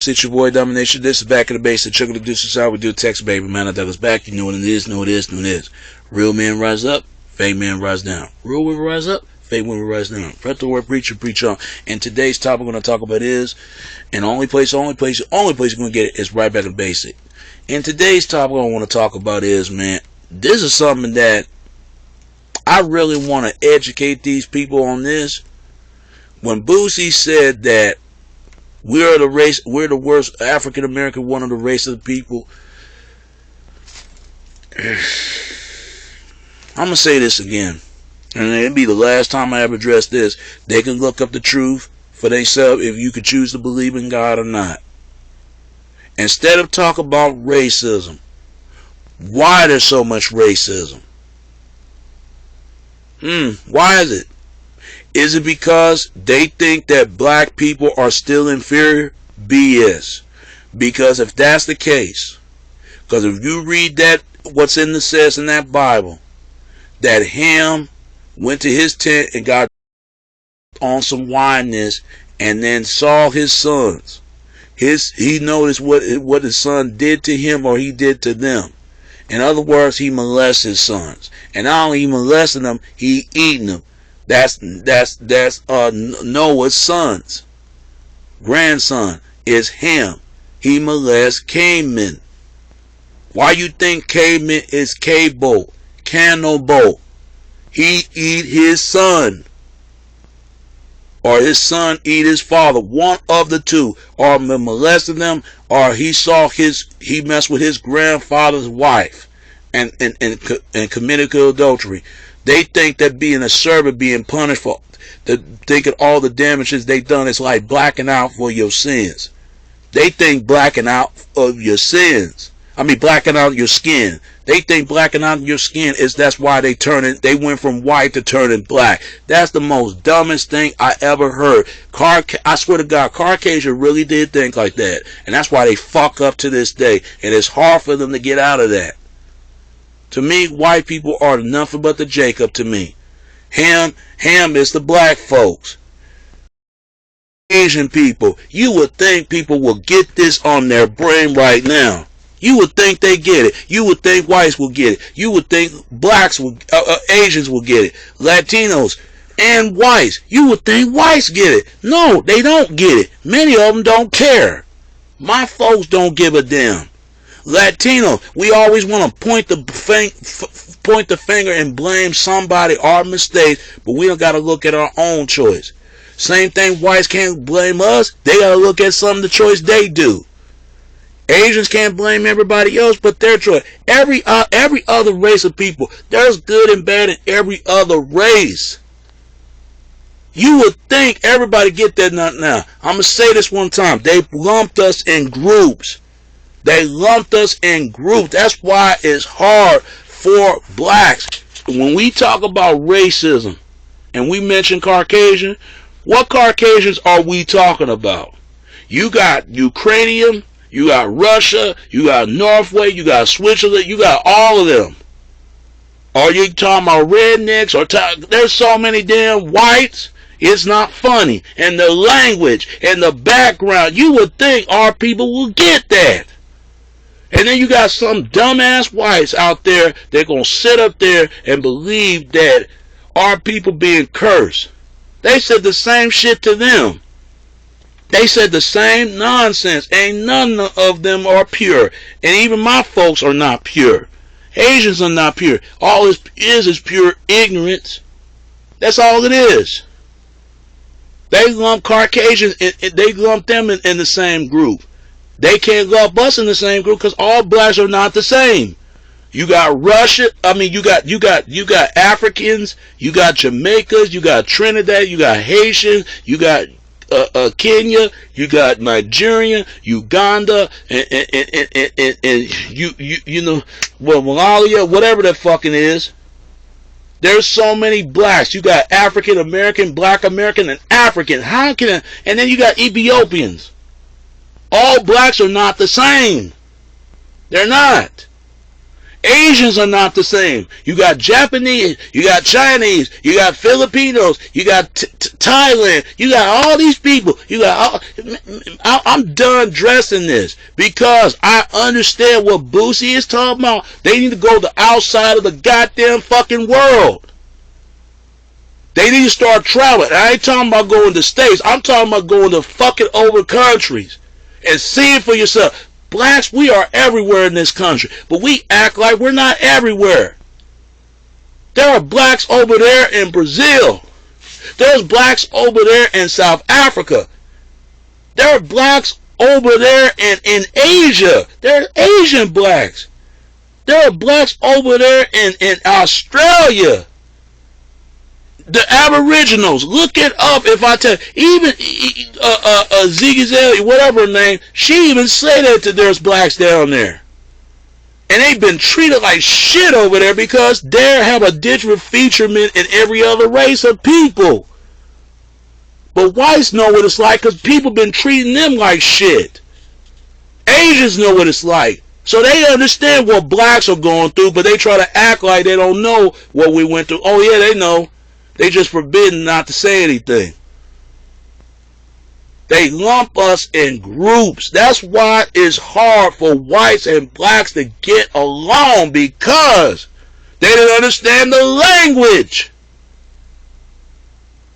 It's your boy Domination. This is Back in the Base. The Chuck of the Deuces. How we do text, baby. Man, I Douglas back. You know what it is, know it is, know it is. Real men rise up, fake men rise down. Real women rise up, fake women rise down. Let the word preacher preach on. And today's topic we're going to talk about is, and the only place you're going to get it is right back in the basic. And today's topic I want to talk about is, man, this is something that I really want to educate these people on this. When Boosie said that we're the worst African American, one of the race of the people. I'm going to say this again, and it'll be the last time I ever address this. They can look up the truth for themselves if you could choose to believe in God or not. Instead of talking about racism, why there's so much racism? Why is it? Is it because they think that black people are still inferior? BS. Because if that's the case, because if you read that, what's in the says in that Bible, that Ham went to his tent and got on some wineness and then saw his sons. He noticed what his son did to him or he did to them. In other words, he molested his sons. And not only he molested them, he eating them. That's Noah's sons. Grandson is Ham. He molests Canaan. Why you think Canaan is cannibal? He eat his son. Or his son eat his father. One of the two. Or molested them, or he messed with his grandfather's wife and committed adultery. They think that being a servant, being punished for thinking all the damages they done is like blacking out for your sins. They think blacking out of your sins. Blacking out your skin. They think blacking out your skin that's why they went from white to turning black. That's the most dumbest thing I ever heard. I swear to God, Caucasian really did think like that. And that's why they fuck up to this day. And it's hard for them to get out of that. To me, white people are nothing but the Jacob to me. Ham is the black folks. Asian people, you would think people will get this on their brain right now. You would think they get it. You would think whites will get it. You would think Asians will get it. Latinos and whites. You would think whites get it. No, they don't get it. Many of them don't care. My folks don't give a damn. Latino, we always want to point the finger and blame somebody, our mistakes, but we don't got to look at our own choice. Same thing, whites can't blame us. They got to look at some of the choice they do. Asians can't blame everybody else but their choice. Every other race of people, there's good and bad in every other race. You would think everybody get that now. I'm going to say this one time. They lumped us in groups. They lumped us in groups. That's why it's hard for blacks. When we talk about racism and we mention Caucasian, what Caucasians are we talking about? You got Ukrainian, you got Russia, you got Norway, you got Switzerland, you got all of them. Are you talking about rednecks? There's so many damn whites. It's not funny. And the language and the background, you would think our people will get that. And then you got some dumbass whites out there that gonna sit up there and believe that our people being cursed. They said the same shit to them. They said the same nonsense. Ain't none of them are pure. And even my folks are not pure. Asians are not pure. All it is pure ignorance. That's all it is. They lump Caucasians, they lump them in the same group. They can't lump us in the same group because all blacks are not the same. You got Russia. You got Africans. You got Jamaicans. You got Trinidad. You got Haitians. You got Kenya. You got Nigeria, Uganda, and Malawi, whatever that fucking is. There's so many blacks. You got African American, Black American, and African. And then you got Ethiopians. All blacks are not the same. They're not. Asians are not the same. You got Japanese, you got Chinese, you got Filipinos, you got Thailand, you got all these people. You got I'm done dressing this because I understand what Boosie is talking about. They need to go to the outside of the goddamn fucking world. They need to start traveling. I ain't talking about going to states. I'm talking about going to fucking over countries and seeing for yourself. Blacks, we are everywhere in this country, but we act like we're not everywhere. There are blacks over there in Brazil. There's blacks over there in South Africa. There are blacks over there in Asia. There are Asian blacks. There are blacks over there in Australia. The Aboriginals, look it up if I tell you. Even Ziggy Azalea, whatever her name, she even said that there's blacks down there. And they've been treated like shit over there because they have a different featurement in every other race of people. But whites know what it's like because people been treating them like shit. Asians know what it's like. So they understand what blacks are going through, but they try to act like they don't know what we went through. Oh yeah, they know. They just forbidden not to say anything. They lump us in groups. That's why it's hard for whites and blacks to get along, because they didn't understand the language.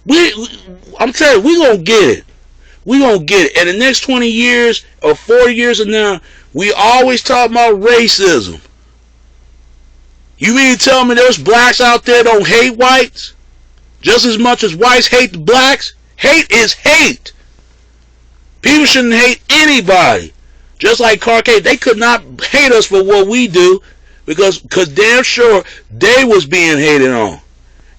I'm telling you, we're going to get it. We're going to get it. And the next 20 years or 40 years from now, we always talk about racism. You mean to tell me there's blacks out there that don't hate whites? Just as much as whites hate the blacks? Hate is hate. People shouldn't hate anybody. Just like Caucasians, they could not hate us for what we do because damn sure they was being hated on.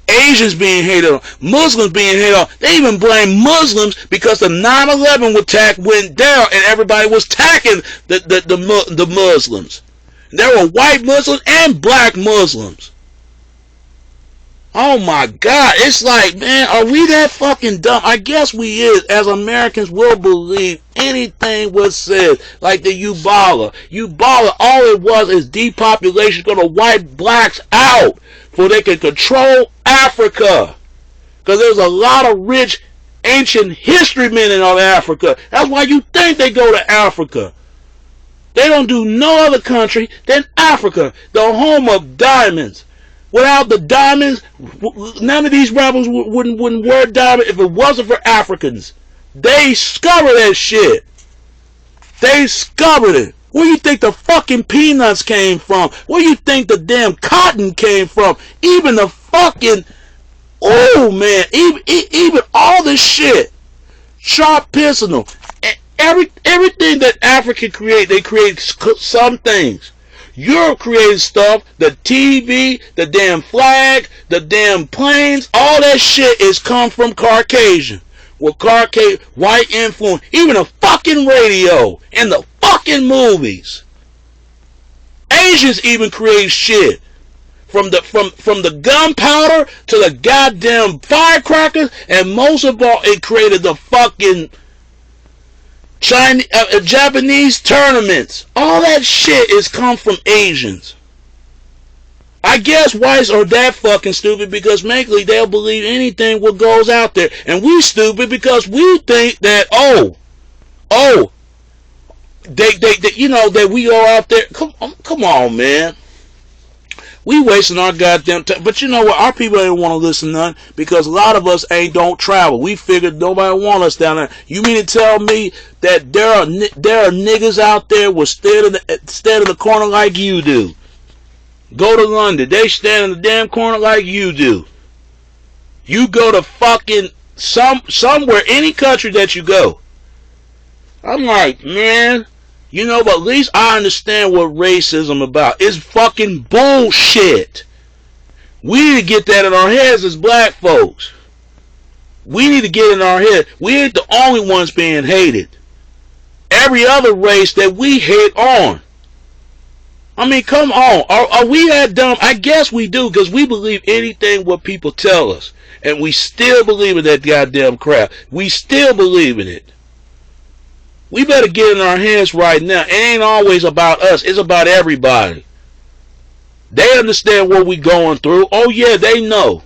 Asians being hated on. Muslims being hated on. They even blame Muslims because the 9/11 attack went down and everybody was attacking the Muslims. There were white Muslims and black Muslims. Oh my God, it's like, man, are we that fucking dumb? I guess we is. As Americans, we'll believe anything was said. Like the Ebola. Ebola, all it was is depopulation, gonna wipe blacks out so they can control Africa. Because there's a lot of rich, ancient history men in Africa. That's why you think they go to Africa. They don't do no other country than Africa, the home of diamonds. Without the diamonds, none of these rappers wouldn't wear diamonds if it wasn't for Africans. They discovered that shit. They discovered it. Where you think the fucking peanuts came from? Where you think the damn cotton came from? Even the fucking, oh man, even all this shit. Sharp pencil. Everything that Africa create, they create some things. Europe created stuff, the TV, the damn flag, the damn planes, all that shit is come from Caucasian. With Caucasian, white influence, even the fucking radio and the fucking movies. Asians even create shit. From the gunpowder to the goddamn firecrackers, and most of all, it created the fucking Japanese tournaments. All that shit is come from Asians. I guess whites are that fucking stupid because mainly they'll believe anything what goes out there. And we stupid because we think that, they you know, that we go out there. Come on, man. We wasting our goddamn time. But you know what? Our people ain't want to listen to none because a lot of us don't travel. We figured nobody want us down there. You mean to tell me that there are niggas out there will stand in the corner like you do? Go to London. They stand in the damn corner like you do. You go to fucking somewhere, any country that you go. I'm like, man. You know, but at least I understand what racism about. It's fucking bullshit. We need to get that in our heads as black folks. We need to get in our head. We ain't the only ones being hated. Every other race that we hate on. I mean, come on. Are we that dumb? I guess we do, because we believe anything what people tell us. And we still believe in that goddamn crap. We still believe in it. We better get in our heads right now. It ain't always about us. It's about everybody. They understand what we going through. Oh yeah, they know.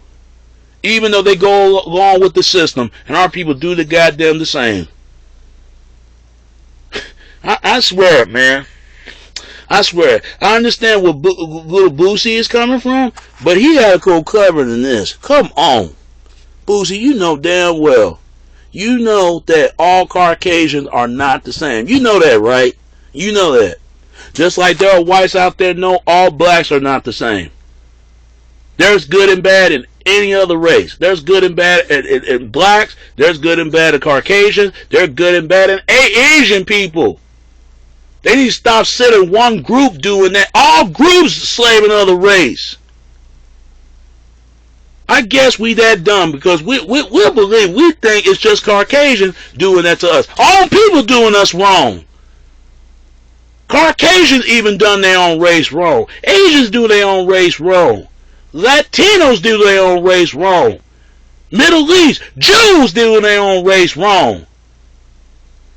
Even though they go along with the system, and our people do the goddamn the same. I swear, man. I swear. I understand where little Boosie is coming from, but he had to go clever than this. Come on. Boosie, you know damn well. You know that all Caucasians are not the same. You know that, right? You know that. Just like there are whites out there know all blacks are not the same. There's good and bad in any other race. There's good and bad in blacks. There's good and bad in Caucasians. There's good and bad in Asian people. They need to stop sitting one group doing that. All groups slave another race. I guess we that dumb because we believe, we think it's just Caucasians doing that to us. All people doing us wrong. Caucasians even done their own race wrong. Asians do their own race wrong. Latinos do their own race wrong. Middle East, Jews do their own race wrong.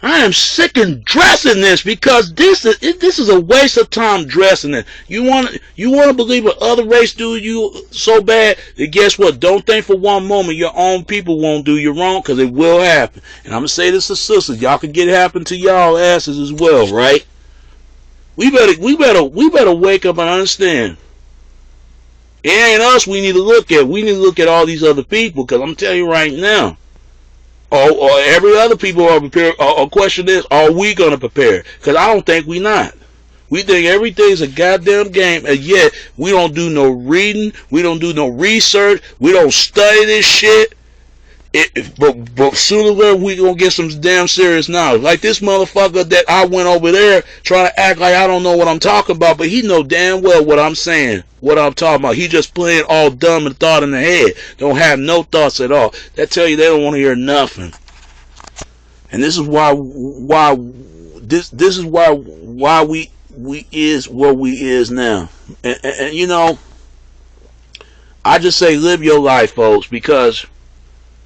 I am sick and dressing this because this is a waste of time dressing it. You want to believe what other race do you so bad that guess what? Don't think for one moment your own people won't do you wrong because it will happen. And I'm gonna say this to sisters, y'all can get it happen to y'all asses as well, right? We better wake up and understand. It ain't us we need to look at. We need to look at all these other people because I'm telling you right now. Or every other people are prepared. Or question is, are we going to prepare? Because I don't think we not. We think everything's a goddamn game, and yet we don't do no reading. We don't do no research. We don't study this shit. But sooner or later we gonna get some damn serious knowledge. Like this motherfucker that I went over there trying to act like I don't know what I'm talking about, but he know damn well what I'm saying, what I'm talking about. He just playing all dumb and thought in the head. Don't have no thoughts at all. That tell you they don't want to hear nothing. And this is why we is where we is now. And you know, I just say live your life, folks, because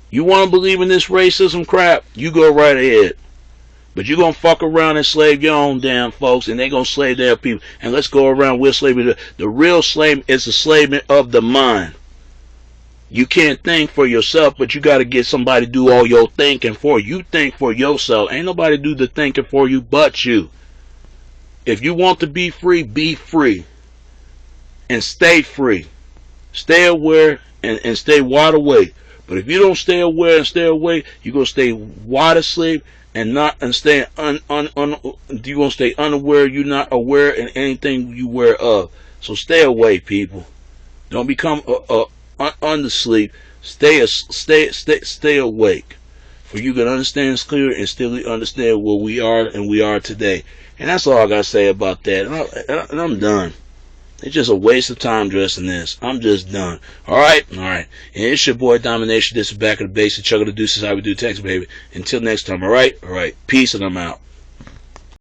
you want to believe in this racism crap, you go right ahead. But you're going to fuck around and slave your own damn folks, and they're going to slave their people. And let's go around with slavery. The real slave is the enslavement of the mind. You can't think for yourself, but you got to get somebody to do all your thinking for you. You think for yourself. Ain't nobody do the thinking for you but you. If you want to be free. And stay free. Stay aware and stay wide awake. But if you don't stay aware and stay awake, you're going to stay wide asleep and stay you're going to stay unaware. You're not aware in anything you aware of. So stay awake, people. Don't become undersleep. Stay awake. For you can understand this clear and still understand where we are and we are today. And that's all I got to say about that. And I'm done. It's just a waste of time dressing this. I'm just done. Alright? Alright. And it's your boy Domination. This is Back of the Basics. Chuck of the Deuces. How we do text, baby. Until next time. Alright? Alright. Peace and I'm out.